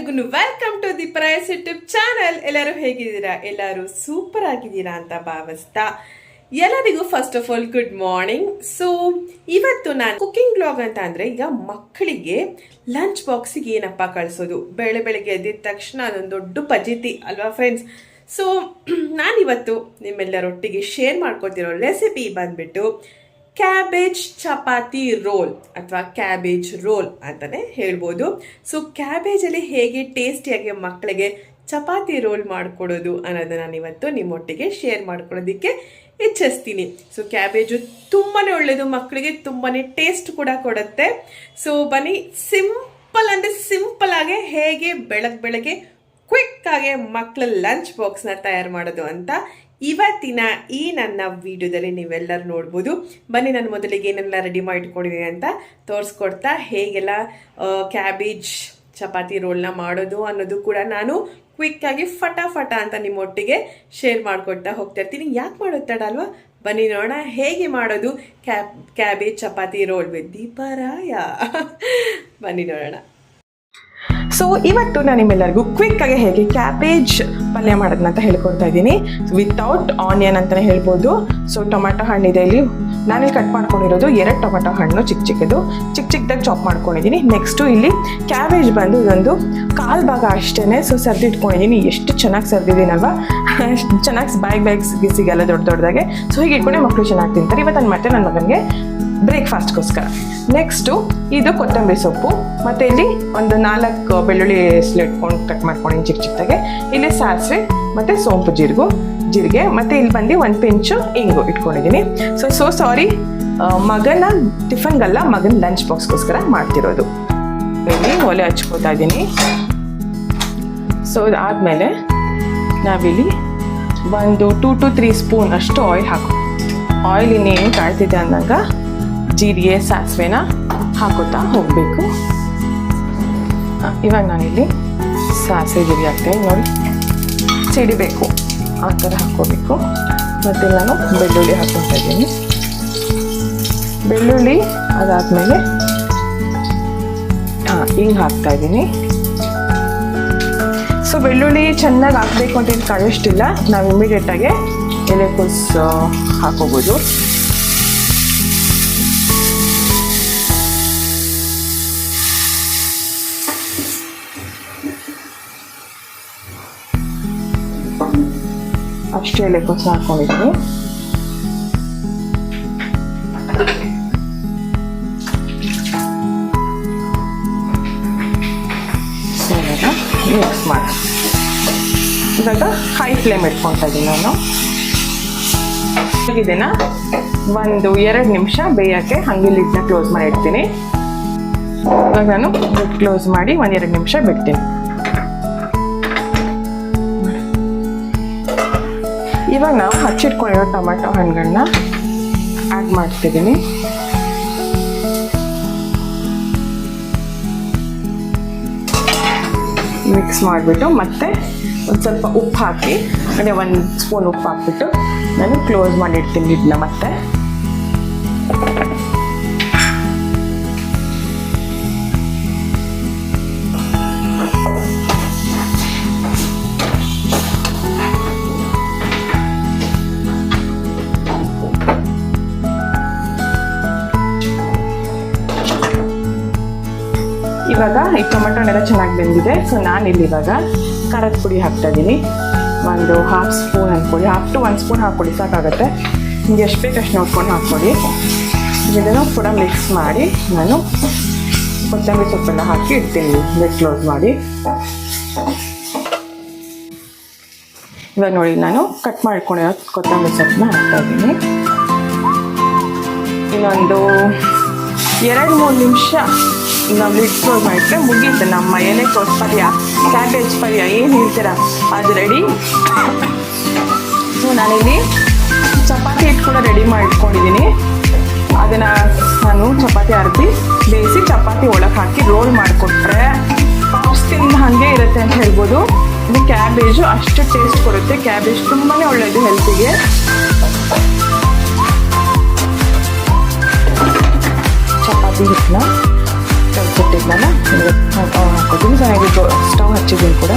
ಎಲ್ರಿಗೂ welcome to the Prayas YouTube channel. ಎಲ್ಲರೂ ಹೇಗಿದ್ದೀರಾ? ಎಲ್ಲರೂ ಸೂಪರ್ ಆಗಿದ್ದೀರಾ ಅಂತ ಭಾವಿಸ್ತಾ ಎಲ್ಲರಿಗೂ first of all good morning. So ಇವತ್ತು ನಾನು ಕುಕಿಂಗ್ ಬ್ಲಾಗ್ ಅಂತ ಅಂದರೆ ಈಗ ಮಕ್ಕಳಿಗೆ ಲಂಚ್ ಬಾಕ್ಸಿಗೆ ಏನಪ್ಪ ಕಳಿಸೋದು, ಬೆಳಗ್ಗೆ ಎದ್ದಿದ ತಕ್ಷಣ ಅದೊಂದು ದೊಡ್ಡ ಪಜಿತಿ ಅಲ್ವಾ ಫ್ರೆಂಡ್ಸ್. ಸೊ ನಾನಿವತ್ತು ನಿಮ್ಮೆಲ್ಲರೊಟ್ಟಿಗೆ ಶೇರ್ ಮಾಡ್ಕೊತಿರೋ ರೆಸಿಪಿ ಬಂದ್ಬಿಟ್ಟು ಕ್ಯಾಬೇಜ್ ಚಪಾತಿ ರೋಲ್ ಅಥವಾ ಕ್ಯಾಬೇಜ್ ರೋಲ್ ಅಂತಲೇ ಹೇಳ್ಬೋದು. ಸೊ ಕ್ಯಾಬೇಜಲ್ಲಿ ಹೇಗೆ ಟೇಸ್ಟಿಯಾಗಿ ಮಕ್ಕಳಿಗೆ ಚಪಾತಿ ರೋಲ್ ಮಾಡಿಕೊಡೋದು ಅನ್ನೋದನ್ನು ನಾನಿವತ್ತು ನಿಮ್ಮೊಟ್ಟಿಗೆ ಶೇರ್ ಮಾಡ್ಕೊಳ್ಳೋದಕ್ಕೆ ಇಚ್ಛಿಸ್ತೀನಿ. ಸೊ ಕ್ಯಾಬೇಜು ತುಂಬಾ ಒಳ್ಳೆಯದು, ಮಕ್ಕಳಿಗೆ ತುಂಬಾ ಟೇಸ್ಟ್ ಕೂಡ ಕೊಡುತ್ತೆ. ಸೊ ಬನ್ನಿ ಸಿಂಪಲ್ ಅಂದರೆ ಸಿಂಪಲ್ಲಾಗೆ ಹೇಗೆ ಬೆಳಗ್ಗೆ ಕ್ವಿಕ್ಕಾಗೆ ಮಕ್ಕಳ ಲಂಚ್ ಬಾಕ್ಸ್ನ ತಯಾರು ಮಾಡೋದು ಅಂತ ಇವತ್ತಿನ ಈ ನನ್ನ ವಿಡಿಯೋದಲ್ಲಿ ನೀವೆಲ್ಲರೂ ನೋಡ್ಬೋದು. ಬನ್ನಿ ನಾನು ಮೊದಲಿಗೆ ಏನೆಲ್ಲ ರೆಡಿ ಮಾಡಿಟ್ಕೊಂಡಿದ್ದೀನಿ ಅಂತ ತೋರಿಸ್ಕೊಡ್ತಾ ಹೇಗೆಲ್ಲ ಕ್ಯಾಬೇಜ್ ಚಪಾತಿ ರೋಲ್ನ ಮಾಡೋದು ಅನ್ನೋದು ಕೂಡ ನಾನು ಕ್ವಿಕ್ಕಾಗಿ ಫಟಾಫಟ ಅಂತ ನಿಮ್ಮೊಟ್ಟಿಗೆ ಶೇರ್ ಮಾಡ್ಕೊಡ್ತಾ ಹೋಗ್ತಾ ಇರ್ತೀನಿ. ಯಾಕೆ ಮಾಡೋದು ಅಲ್ವಾ? ಬನ್ನಿ ನೋಡೋಣ ಹೇಗೆ ಮಾಡೋದು ಕ್ಯಾಬೇಜ್ ಚಪಾತಿ ರೋಲ್ ವಿತ್ ದೀಪರಾಯ. ಬನ್ನಿ ನೋಡೋಣ. ಸೊ ಇವತ್ತು ನಾನು ನಿಮ್ಮೆಲ್ಲರಿಗೂ ಕ್ವಿಕ್ಕಾಗಿ ಹೇಗೆ ಕ್ಯಾಬೇಜ್ ಪಲ್ಯ ಮಾಡೋದನ್ನ ಅಂತ ಹೇಳ್ಕೊಡ್ತಾ ಇದ್ದೀನಿ. ವಿತೌಟ್ ಆನಿಯನ್ ಅಂತಲೇ ಹೇಳ್ಬೋದು. ಸೊ ಟೊಮೆಟೊ ಹಣ್ಣಿದೆ ಇಲ್ಲಿ, ನಾನಿಲ್ಲಿ ಕಟ್ ಮಾಡ್ಕೊಂಡಿರೋದು 2 ಟೊಮೆಟೊ ಹಣ್ಣು ಚಿಕ್ಕದಾಗಿ ಚಾಪ್ ಮಾಡ್ಕೊಂಡಿದ್ದೀನಿ. ನೆಕ್ಸ್ಟು ಇಲ್ಲಿ ಕ್ಯಾಬೇಜ್ ಬಂದು ಇದೊಂದು 1/4 ಭಾಗ ಅಷ್ಟೇ. ಸೊ ಸರ್ದಿಟ್ಕೊಂಡಿದ್ದೀನಿ. ಎಷ್ಟು ಚೆನ್ನಾಗಿ ಸರ್ದಿದ್ದೀನಲ್ವಾ, ಚೆನ್ನಾಗಿ ಬಾಯಿಗೆ ಸಿಗಲ್ಲ ದೊಡ್ಡದಾಗೆ. ಸೊ ಹೀಗೆ ಇಟ್ಕೊಂಡೆ ಮಕ್ಕಳು ಚೆನ್ನಾಗಿ ತಿಂತಾರೆ. ಇವತ್ತು ನಾನು ಮತ್ತೆ ನನ್ನ ಮಗನಿಗೆ ಬ್ರೇಕ್ಫಾಸ್ಟ್ಗೋಸ್ಕರ. ನೆಕ್ಸ್ಟು ಇದು ಕೊತ್ತಂಬರಿ ಸೊಪ್ಪು, ಮತ್ತು ಇಲ್ಲಿ ಒಂದು 4 ಬೆಳ್ಳುಳ್ಳಿ ಇಟ್ಕೊಂಡು ಕಟ್ ಮಾಡ್ಕೊಂಡಿದ್ದೀನಿ ಚಿಕ್ಕದಾಗೆ. ಇಲ್ಲಿ ಸಾಸಿವೆ ಮತ್ತು ಸೋಂಪು ಜೀರಿಗೆ ಮತ್ತು ಇಲ್ಲಿ ಬಂದು 1 ಪಿಂಚು ಇಂಗು ಇಟ್ಕೊಂಡಿದ್ದೀನಿ. ಸೊ ಸಾರಿ, ಮಗನ ಟಿಫನ್ಗಲ್ಲ, ಮಗನ ಲಂಚ್ ಬಾಕ್ಸ್ಗೋಸ್ಕರ ಮಾಡ್ತಿರೋದು. ಇಲ್ಲಿ ಒಲೆ ಹಚ್ಕೋತಾ ಇದ್ದೀನಿ. ಸೊ ಅದಾದಮೇಲೆ ನಾವಿಲ್ಲಿ ಒಂದು 2 to 3 ಸ್ಪೂನ್ ಅಷ್ಟು ಆಯಿಲ್ ಆಯಿಲ್ ಇನ್ನೇನು ಕಾಯ್ತಿದೆ ಅಂದಾಗ ಜೀರಿಗೆ ಸಾಸಿವೆನ ಹಾಕೋತಾ ಹೋಗಬೇಕು. ಇವಾಗ ನಾನಿಲ್ಲಿ ಸಾಸಿವೆ ಜೀರಿಗೆ ಹಾಕ್ತೇನೆ ನೋಡಿ, ಸಿಡಿಬೇಕು ಆ ಥರ ಹಾಕ್ಕೋಬೇಕು. ಮತ್ತು ನಾನು ಬೆಳ್ಳುಳ್ಳಿ ಹಾಕ್ಕೊತಾ ಇದ್ದೀನಿ. ಬೆಳ್ಳುಳ್ಳಿ ಅದಾದಮೇಲೆ ಹಿಂಗೆ ಹಾಕ್ತಾ ಇದ್ದೀನಿ. ಸೊ ಬೆಳ್ಳುಳ್ಳಿ ಚೆನ್ನಾಗಿ ಹಾಕಬೇಕು ಅಂತ ಇದು ಕಾಯೋಷ್ಟಿಲ್ಲ, ನಾವು ಇಮಿಡಿಯೇಟಾಗಿ ಎಲೆಕೋಸು ಹಾಕೋಬೋದು. ಅಷ್ಟು ಎಲೆಕೋಸು ಹಾಕ್ಕೊಂಡಿದ್ದೀನಿ. ಮಿಕ್ಸ್ ಮಾಡಿ ಇವಾಗ ಹೈ ಫ್ಲೇಮ್ ಇಟ್ಕೊತಾ ಇದ್ದೀನಿ ನಾನು. ಇದನ್ನು ಒಂದು 2 ನಿಮಿಷ ಬೇಯೋಕ್ಕೆ ಹಾಗೆ ಲಿಡ್ನ ಕ್ಲೋಸ್ ಮಾಡಿ ಇಡ್ತೀನಿ. ಇವಾಗ ನಾನು ಲಿಡ್ ಕ್ಲೋಸ್ ಮಾಡಿ 1-2 ನಿಮಿಷ ಬಿಡ್ತೀನಿ. ಇವಾಗ ನಾವು ಹಚ್ಚಿಟ್ಕೊಂಡಿರೋ ಟೊಮೆಟೊ ಹಣ್ಣುಗಳನ್ನ ಆ್ಯಡ್ ಮಾಡ್ತಿದ್ದೀನಿ. ಮಿಕ್ಸ್ ಮಾಡಿಬಿಟ್ಟು ಮತ್ತೆ ಒಂದು ಸ್ವಲ್ಪ ಉಪ್ಪು ಹಾಕಿ, ಅಂದರೆ 1 ಸ್ಪೂನ್ ಉಪ್ಪು ಹಾಕ್ಬಿಟ್ಟು ನಾನು ಕ್ಲೋಸ್ ಮಾಡಿಡ್ತೀನಿ ಲಿಡ್ನ. ಮತ್ತೆ ಇವಾಗ ಈ ಟೊಮೆಟೊನೆಲ್ಲ ಚೆನ್ನಾಗಿ ಬೆಂದಿದೆ. ಸೊ ನಾನಿಲ್ಲಿ ಇವಾಗ ಖಾರದ ಪುಡಿ ಹಾಕ್ತಾ ಇದ್ದೀನಿ. ಒಂದು 1/2 ಸ್ಪೂನ್ ಅಂದ್ಕೊಳ್ಳಿ, 1/2 to 1 ಸ್ಪೂನ್ ಹಾಕ್ಕೊಡಿ ಸಾಕಾಗುತ್ತೆ. ನಿಮಗೆ ಎಷ್ಟು ಬೇಕು ಅಷ್ಟು ನೋಡ್ಕೊಂಡು ಹಾಕ್ಕೊಡಿ. ಇದನ್ನು ಕೂಡ ಮಿಕ್ಸ್ ಮಾಡಿ ನಾನು ಕೊತ್ತಂಬರಿ ಸೊಪ್ಪೆಲ್ಲ ಹಾಕಿ ಇಡ್ತೀನಿ ಲಿಡ್ ಕ್ಲೋಸ್ ಮಾಡಿ. ಇವಾಗ ನೋಡಿ ನಾನು ಕಟ್ ಮಾಡ್ಕೊಂಡಿರೋ ಕೊತ್ತಂಬರಿ ಸೊಪ್ಪನ್ನ ಹಾಕ್ತಾ ಇದ್ದೀನಿ. ಇನ್ನೊಂದು 2-3 ನಿಮಿಷ ನಾವು ಲಿಡ್ ಕ್ಲೋಸ್ ಮಾಡಿದ್ರೆ ಮುಗೀತು ನಮ್ಮ ಎಲೆಕೋಸು ಪಲ್ಯ, ಕ್ಯಾಬೇಜ್ ಪಲ್ಯ ಏನು ಹೇಳ್ತೀರ ಅದು ರೆಡಿ. ಸೊ ನಾನಿಲ್ಲಿ ಚಪಾತಿ ಹಿಟ್ಟು ಕೂಡ ರೆಡಿ ಮಾಡಿ ಇಟ್ಕೊಂಡಿದ್ದೀನಿ. ಅದನ್ನು ನಾನು ಚಪಾತಿ ಅರ್ದಿ ಬೇಯಿಸಿ ಚಪಾತಿ ಒಳಗೆ ಹಾಕಿ ರೋಲ್ ಮಾಡಿಕೊಟ್ರೆ ಪಾಪ್ಸ್ ತಿಂದ ಹಾಗೆ ಇರುತ್ತೆ ಅಂತ ಹೇಳ್ಬೋದು. ಇದು ಕ್ಯಾಬೇಜು ಅಷ್ಟು ಟೇಸ್ಟ್ ಕೊಡುತ್ತೆ. ಕ್ಯಾಬೇಜ್ ತುಂಬಾ ಒಳ್ಳೆಯದು ಹೆಲ್ತಿಗೆ. ಚಪಾತಿ ಹಿಟ್ಟನ್ನ ಕಲ್ಸಿಟ್ಟಿದ್ನಲ್ಲ ಹಾಕೋತೀನಿ. ಚೆನ್ನಾಗಿ ಸ್ಟವ್ ಹಚ್ಚಿದ್ದೀನಿ ಕೂಡ.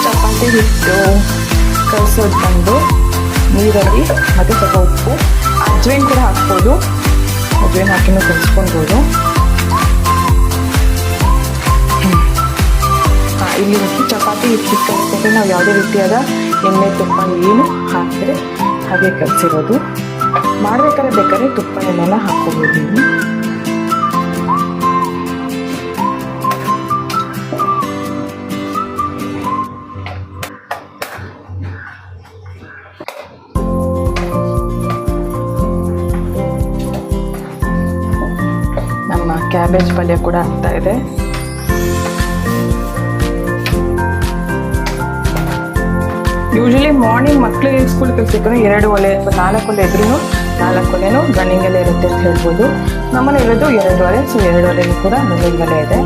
ಚಪಾತಿ ಹಿಟ್ಟು ಕಲಸೋದು ಬಂದು ನೀರಲ್ಲಿ ಮತ್ತು ಸ್ವಲ್ಪ ಉಪ್ಪು, ಅಜ್ವೈನ್ ಕೂಡ ಹಾಕ್ಬೋದು, ಅಜ್ವೈನ್ ಹಾಕಿನೂ ಕಲಿಸ್ಕೊಳ್ಬೋದು. ಇಲ್ಲಿ ಚಪಾತಿ ಹಿಟ್ಟು ಕಲಿಸಿದ್ರೆ ನಾವು ಯಾವುದೇ ರೀತಿಯಾದ ಎಣ್ಣೆ ತುಪ್ಪ ಏನು ಹಾಕಿದ್ರೆ ಹಾಗೆ ಕಲಿಸಿರೋದು. ಮಾಡ್ಬೇಕಾದ್ರೆ ಬೇಕಾದ್ರೆ ತುಪ್ಪ ಎಣ್ಣೆನ ಹಾಕ್ಕೋಬೋದು ನೀವು. ನಮ್ಮ ಕ್ಯಾಬೇಜ್ ಪಲ್ಯ ಕೂಡ ಆಗ್ತಾ ಇದೆ. ಯೂಶಲಿ ಮಾರ್ನಿಂಗ್ ಮಕ್ಕಳಿಗೆ ಸ್ಕೂಲ್ ಕಲಿಸಿಕೊಂಡು 2 ಒಲೆ ಅಥವಾ 4 ಒಲೆ ಇದ್ರೂ 4 ಒಲೆನೂ ರನ್ನಿಂಗಲ್ಲೇ ಇರುತ್ತೆ ಅಂತ ಹೇಳ್ಬೋದು. ನಮ್ಮನೆ ಇರೋದು 2 ಒಲೆ, ಸೊ 2 ಒಲೆನೂ ಕೂಡ ರನ್ನಿಂಗಲ್ಲೇ ಇದೆ.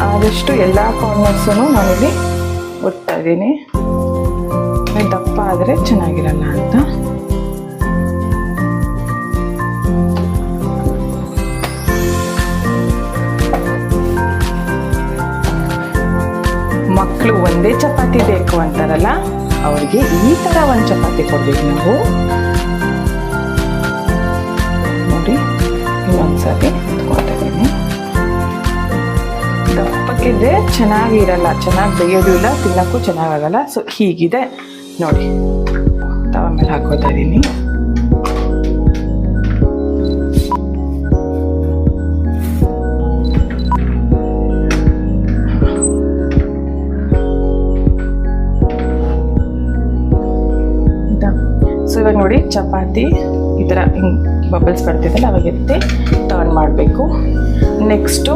ಆದಷ್ಟು ಎಲ್ಲ ಕಾರ್ನರ್ಸನ್ನು ನಾನಿಲ್ಲಿ ಒತ್ತಾ ಇದ್ದೀನಿ, ದಪ್ಪ ಆದರೆ ಚೆನ್ನಾಗಿರಲ್ಲ ಅಂತ. ಮಕ್ಕಳು ಒಂದೇ ಚಪಾತಿ ಬೇಕು ಅಂತಾರಲ್ಲ, ಅವ್ರಿಗೆ ಈ ಥರ ಒಂದು ಚಪಾತಿ ಕೊಡ್ಬೇಕು ನಾವು. ನೋಡಿ, ಇನ್ನೊಂದ್ಸತಿ ಎತ್ಕೊಳ್ತಾ ಇದ್ದೀನಿ. ದಪ್ಪಕ್ಕಿದ್ರೆ ಚೆನ್ನಾಗಿರಲ್ಲ, ಚೆನ್ನಾಗಿ ಬೇಯೋದು ಇಲ್ಲ, ತಿನ್ನೋಕ್ಕೂ ಚೆನ್ನಾಗಾಗಲ್ಲ. ಸೊ ಹೀಗಿದೆ ನೋಡಿ, ತವ ಮೇಲೆ ಹಾಕೋತಾ ಇದ್ದೀನಿ. ಸೊ ಇವಾಗ ನೋಡಿ, ಚಪಾತಿ ಈ ಥರ ಬಬಲ್ಸ್ ಬರ್ತಿದ್ದಲ್ಲ, ಅವಾಗ ಎತ್ತಿ ಟರ್ನ್ ಮಾಡಬೇಕು. ನೆಕ್ಸ್ಟು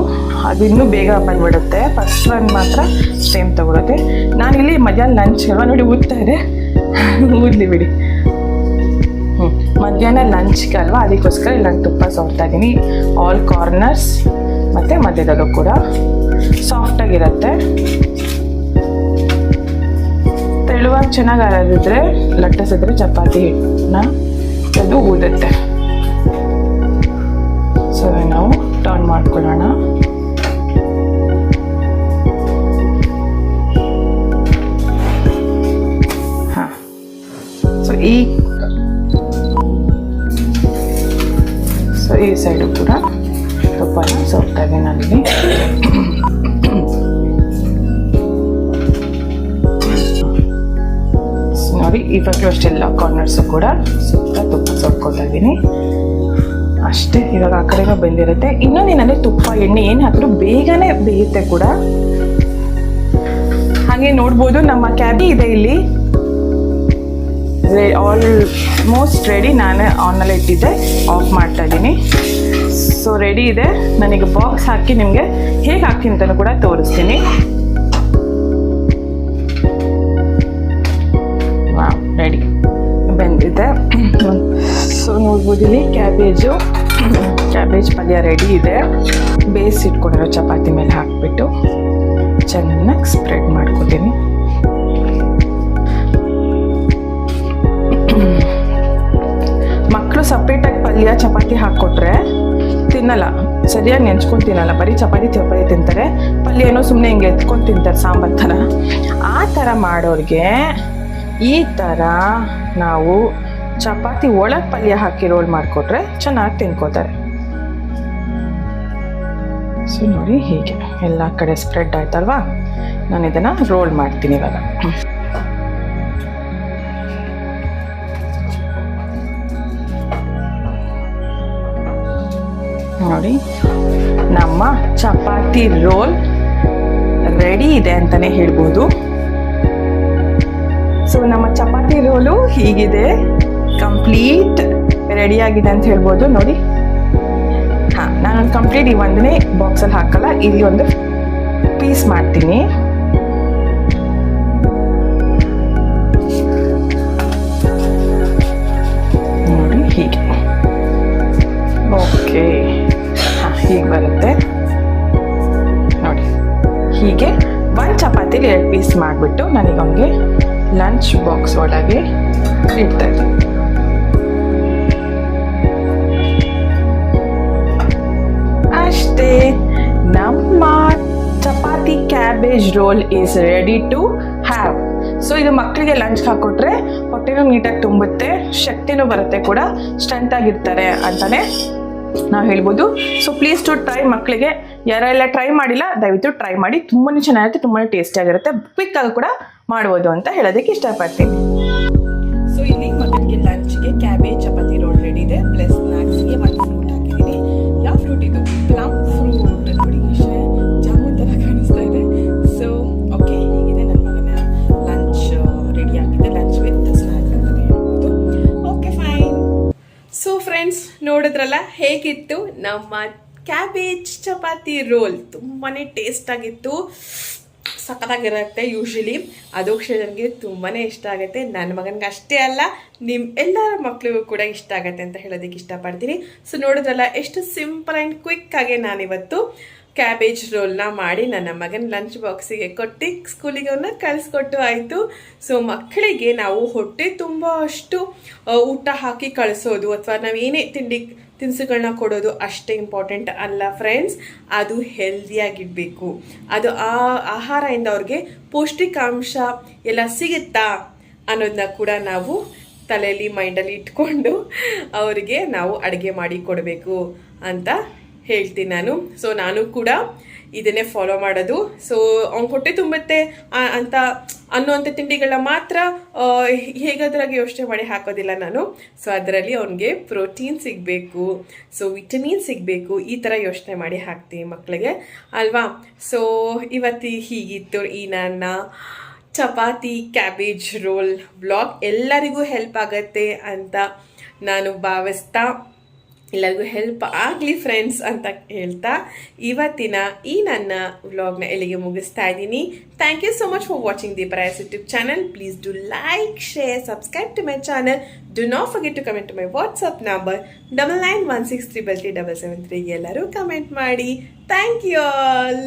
ಅದು ಇನ್ನೂ ಬೇಗ ಬಂದ್ಬಿಡುತ್ತೆ. ಫಸ್ಟ್ ಒನ್ ಮಾತ್ರ ಟೈಮ್ ತಗೊಳುತ್ತೆ. ನಾನಿಲ್ಲಿ ಮಧ್ಯಾಹ್ನ ಲಂಚ್ ನೋಡಿ ಊದ್ತಾ ಇದೆ, ಊದ್ಲಿ ಬಿಡಿ. ಮಧ್ಯಾಹ್ನ ಲಂಚ್ಗೆ ಅಲ್ವಾ, ಅದಕ್ಕೋಸ್ಕರ ಇಲ್ಲಿ ನಾನು ತುಪ್ಪ ಸೋರ್ತಾ ಇದ್ದೀನಿ. ಆಲ್ ಕಾರ್ನರ್ಸ್ ಮತ್ತು ಮಧ್ಯದಲ್ಲೂ ಕೂಡ ಸಾಫ್ಟಾಗಿರುತ್ತೆ. ತೆಳುವಾಗಿ ಚೆನ್ನಾಗಿ ಅರದಿದ್ರೆ, ಲಟ್ಟಿಸಿದ್ರೆ ಚಪಾತಿ ಹಿಟ್ಟನ್ನ ಅದು ಊದುತ್ತೆ. ಸೊ ನಾವು ಟರ್ನ್ ಮಾಡ್ಕೊಳ್ಳೋಣ. ಹಾಂ, ಸೊ ಈ ಸೈಡು ಕೂಡ ತುಪ್ಪನ ಸೋರ್ತಾ ಇದ್ದೀನಿ ನಾನಿಲ್ಲಿ. ನೋಡಿ, ಇವಾಗಲೂ ಅಷ್ಟೆಲ್ಲ ಕಾರ್ನರ್ಸು ಕೂಡ ಸುತ್ತ ತುಪ್ಪ ಸೋರ್ಕೊಳ್ತಾ ಇದ್ದೀನಿ ಅಷ್ಟೇ. ಇವಾಗ ಆ ಕಡೆನೂ ಬೆಂದಿರುತ್ತೆ. ಇನ್ನೊಂದೇನಂದರೆ ತುಪ್ಪ ಎಣ್ಣೆ ಏನು ಹಾಕಿದ್ರು ಬೇಗನೆ ಬೇಯುತ್ತೆ ಕೂಡ. ಹಾಗೆ ನೋಡ್ಬೋದು, ನಮ್ಮ ಕ್ಯಾಬಿ ಇದೆ ಇಲ್ಲಿ ಆಲ್ಮೋಸ್ಟ್ ರೆಡಿ. ನಾನು ಆನಲ್ಲಿ ಇಟ್ಟಿದ್ದೆ, ಆಫ್ ಮಾಡ್ತಾ ಇದ್ದೀನಿ. ಸೊ ರೆಡಿ ಇದೆ. ನನಗೆ ಬಾಕ್ಸ್ ಹಾಕಿ ನಿಮಗೆ ಹೇಗೆ ಹಾಕ್ತೀನಿ ಅಂತಲೂ ಕೂಡ ತೋರಿಸ್ತೀನಿ. ರೆಡಿ ಬೆಂದಿದೆ. ಸೊ ನೋಡ್ಬೋದು, ಇಲ್ಲಿ ಕ್ಯಾಬೇಜ್ ಪಲ್ಯ ರೆಡಿ ಇದೆ. ಬೇಯಿಸಿಟ್ಕೊಂಡಿರೋ ಚಪಾತಿ ಮೇಲೆ ಹಾಕಿಬಿಟ್ಟು ಚೆನ್ನಾಗಿ ಸ್ಪ್ರೆಡ್ ಮಾಡ್ಕೊತೀನಿ. ಮಕ್ಕಳು ಸಪ್ರೇಟಾಗಿ ಪಲ್ಯ ಚಪಾತಿ ಹಾಕ್ಕೊಟ್ರೆ ತಿನ್ನಲ್ಲ, ಸರಿಯಾಗಿ ನೆಂಚ್ಕೊಂಡು ತಿನ್ನಲ್ಲ, ಬರೀ ಚಪಾತಿ ತಿಂತಾರೆ. ಪಲ್ಯ ಏನೋ ಸುಮ್ಮನೆ ಹಿಂಗೆ ಎತ್ಕೊಂಡು ತಿಂತಾರೆ ಸಾಂಬಾರ್ ಥರ. ಆ ಥರ ಮಾಡೋರಿಗೆ ಈ ಥರ ನಾವು ಚಪಾತಿ ಒಳಗೆ ಪಲ್ಯ ಹಾಕಿ ರೋಲ್ ಮಾಡಿಕೊಟ್ರೆ ಚೆನ್ನಾಗಿ ತಿನ್ಕೋತಾರೆ. ಸೊ ನೋಡಿ, ಹೀಗೆ ಎಲ್ಲ ಕಡೆ ಸ್ಪ್ರೆಡ್ ಆಯ್ತಲ್ವಾ. ನಾನು ಇದನ್ನು ರೋಲ್ ಮಾಡ್ತೀನಿ ಇವಾಗ. ನೋಡಿ, ನಮ್ಮ ಚಪಾತಿ ರೋಲ್ ರೆಡಿ ಇದೆ ಅಂತಲೇ ಹೇಳ್ಬೋದು. ಸೊ ನಮ್ಮ ಚಪಾತಿ ರೋಲು ಹೀಗಿದೆ, ಕಂಪ್ಲೀಟ್ ರೆಡಿಯಾಗಿದೆ ಅಂತ ಹೇಳ್ಬೋದು. ನೋಡಿ, ಹಾಂ, ನಾನೊಂದು ಕಂಪ್ಲೀಟ್ ಈ ಒಂದನೇ ಬಾಕ್ಸಲ್ಲಿ ಹಾಕಲ್ಲ, ಇಲ್ಲಿ ಒಂದು ಪೀಸ್ ಮಾಡ್ತೀನಿ. ನೋಡಿ ಹೀಗೆ, ಓಕೆ, ಹಾಂ, ಹೀಗೆ ಬರುತ್ತೆ ನೋಡಿ. ಹೀಗೆ ಒಂದು ಚಪಾತಿಲಿ 2 ಪೀಸ್ ಮಾಡಿಬಿಟ್ಟು ನನಗೆ ಲಂಚ್ ಬಾಕ್ಸ್ ಒಳಗೆ ಇಡ್ತಾ ಇದ್ದೀನಿ. ನಮ್ಮ chapati cabbage roll is ready to have. So ಇದು ಮಕ್ಕಳಿಗೆ ಲಂಚ್ ಹಾಕೊಟ್ರೆ ಹೊಟ್ಟೆನೂ ನೀಟಾಗಿ ತುಂಬುತ್ತೆ, ಶಕ್ತಿನೂ ಬರುತ್ತೆ, ಕೂಡ ಸ್ಟ್ರೆಂತ್ ಆಗಿರ್ತಾರೆ ಅಂತಾನೆ ನಾವು ಹೇಳ್ಬೋದು. So please to try. ಮಕ್ಕಳಿಗೆ ಯಾರೆಲ್ಲ ಟ್ರೈ ಮಾಡಿಲ್ಲ ದಯವಿಟ್ಟು ಟ್ರೈ ಮಾಡಿ, ತುಂಬಾ ಚೆನ್ನಾಗಿರುತ್ತೆ, ತುಂಬಾ ಟೇಸ್ಟಿ ಆಗಿರುತ್ತೆ, ಕ್ವಿಕ್ ಆಗಿ ಕೂಡ ಮಾಡ್ಬೋದು ಅಂತ ಹೇಳೋದಕ್ಕೆ ಇಷ್ಟಪಡ್ತೀನಿ. ಸೊ ಇಲ್ಲಿ ಮಕ್ಕಳಿಗೆ ಲಂಚ್ಗೆ ಕ್ಯಾಬೇಜ್ ಚಪಾತಿ ರೋಲ್ ರೆಡಿ ಇದೆ, ಪ್ಲಸ್ ಸ್ನಾಕ್ಸ್ಗೆ ಒಂದು ಫ್ರೂಟ್ ಹಾಕಿದ್ದೀನಿ. ಯಾವ ಫ್ರೂಟ್ ಇದು? Plum fruit. ನೋಡಿ ಜಾಮೂನ್ ಥರ ಕಾಣಿಸ್ತಾ ಇದೆ. ಸೊ ಓಕೆ, ಹೀಗಿದೆ ನನ್ನ ಮಗನ ಲಂಚ್ ರೆಡಿ ಆಗಿದೆ, ಲಂಚ್ ವಿತ್ ಸ್ನಾಕ್ಸ್ ಅಂತಲೇ ಹೇಳ್ಬೋದು. Okay fine. ಸೊ ಫ್ರೆಂಡ್ಸ್, ನೋಡಿದ್ರಲ್ಲ ಹೇಗಿತ್ತು ನಮ್ಮ ಕ್ಯಾಬೇಜ್ ಚಪಾತಿ ರೋಲ್. ತುಂಬಾ ಟೇಸ್ಟ್ ಆಗಿತ್ತು, ಸಖತ್ತಾಗಿರುತ್ತೆ. ಯೂಶಲಿ ಅದೋಕ್ಷ ನನಗೆ ತುಂಬಾ ಇಷ್ಟ ಆಗುತ್ತೆ. ನನ್ನ ಮಗನಿಗೆ ಅಷ್ಟೇ ಅಲ್ಲ, ನಿಮ್ಮ ಎಲ್ಲರ ಮಕ್ಕಳಿಗೂ ಕೂಡ ಇಷ್ಟ ಆಗುತ್ತೆ ಅಂತ ಹೇಳೋದಕ್ಕೆ ಇಷ್ಟಪಡ್ತೀನಿ. ಸೊ ನೋಡಿದ್ರಲ್ಲ ಎಷ್ಟು ಸಿಂಪಲ್ ಆ್ಯಂಡ್ ಕ್ವಿಕ್ ಆಗಿ ನಾನಿವತ್ತು ಕ್ಯಾಬೇಜ್ ರೋಲ್ನ ಮಾಡಿ ನನ್ನ ಮಗನ ಲಂಚ್ ಬಾಕ್ಸಿಗೆ ಕೊಟ್ಟು ಸ್ಕೂಲಿಗೆ ಅವನ್ನ ಕಳಿಸ್ಕೊಟ್ಟು ಆಯಿತು. ಸೊ ಮಕ್ಕಳಿಗೆ ನಾವು ಹೊಟ್ಟೆ ತುಂಬ ಅಷ್ಟು ಊಟ ಹಾಕಿ ಕಳಿಸೋದು ಅಥವಾ ನಾವು ಏನೇ ತಿನಿಸುಗಳನ್ನ ಕೊಡೋದು ಅಷ್ಟೇ ಇಂಪಾರ್ಟೆಂಟ್ ಅಲ್ಲ ಫ್ರೆಂಡ್ಸ್. ಅದು ಹೆಲ್ದಿಯಾಗಿಡಬೇಕು. ಅದು ಆ ಆಹಾರದಿಂದ ಅವ್ರಿಗೆ ಪೌಷ್ಟಿಕಾಂಶ ಎಲ್ಲ ಸಿಗುತ್ತಾ ಅನ್ನೋದನ್ನ ಕೂಡ ನಾವು ತಲೆಯಲ್ಲಿ ಮೈಂಡಲ್ಲಿ ಇಟ್ಕೊಂಡು ಅವರಿಗೆ ನಾವು ಅಡುಗೆ ಮಾಡಿ ಕೊಡಬೇಕು ಅಂತ ಹೇಳ್ತೀನಿ ನಾನು. ಸೊ ನಾನು ಕೂಡ ಇದನ್ನೇ ಫಾಲೋ ಮಾಡೋದು. ಸೊ ಅವ್ನು ಹೊಟ್ಟೆ ತುಂಬುತ್ತೆ ಅಂತ ಅನ್ನುವಂಥ ತಿಂಡಿಗಳನ್ನ ಮಾತ್ರ ಹೇಗಾದ್ರಾಗೆ ಯೋಚನೆ ಮಾಡಿ ಹಾಕೋದಿಲ್ಲ ನಾನು. ಸೊ ಅದರಲ್ಲಿ ಅವನಿಗೆ ಪ್ರೋಟೀನ್ ಸಿಗಬೇಕು, ಸೊ ವಿಟಮಿನ್ ಸಿಗಬೇಕು, ಈ ಥರ ಯೋಚನೆ ಮಾಡಿ ಹಾಕ್ತೀನಿ ಮಕ್ಕಳಿಗೆ ಅಲ್ವಾ. ಸೊ ಇವತ್ತು ಹೀಗಿತ್ತು ಈ ನನ್ನ ಚಪಾತಿ ಕ್ಯಾಬೇಜ್ ರೋಲ್ ವ್ಲಾಗ್. ಎಲ್ಲರಿಗೂ ಹೆಲ್ಪ್ ಆಗತ್ತೆ ಅಂತ ನಾನು ಭಾವಿಸ್ತಾ, ಎಲ್ಲರಿಗೂ ಹೆಲ್ಪ್ ಆಗಲಿ ಫ್ರೆಂಡ್ಸ್ ಅಂತ ಹೇಳ್ತಾ ಇವತ್ತಿನ ಈ ನನ್ನ ವ್ಲಾಗ್ನ ಎಲ್ಲಿಗೆ ಮುಗಿಸ್ತಾ ಇದ್ದೀನಿ. Thank you so much for watching the Prayas YouTube channel. Please do like, share, subscribe to my channel. Do not forget to comment to my WhatsApp number 9916337773. ಎಲ್ಲರೂ ಕಮೆಂಟ್ ಮಾಡಿ. Thank you all.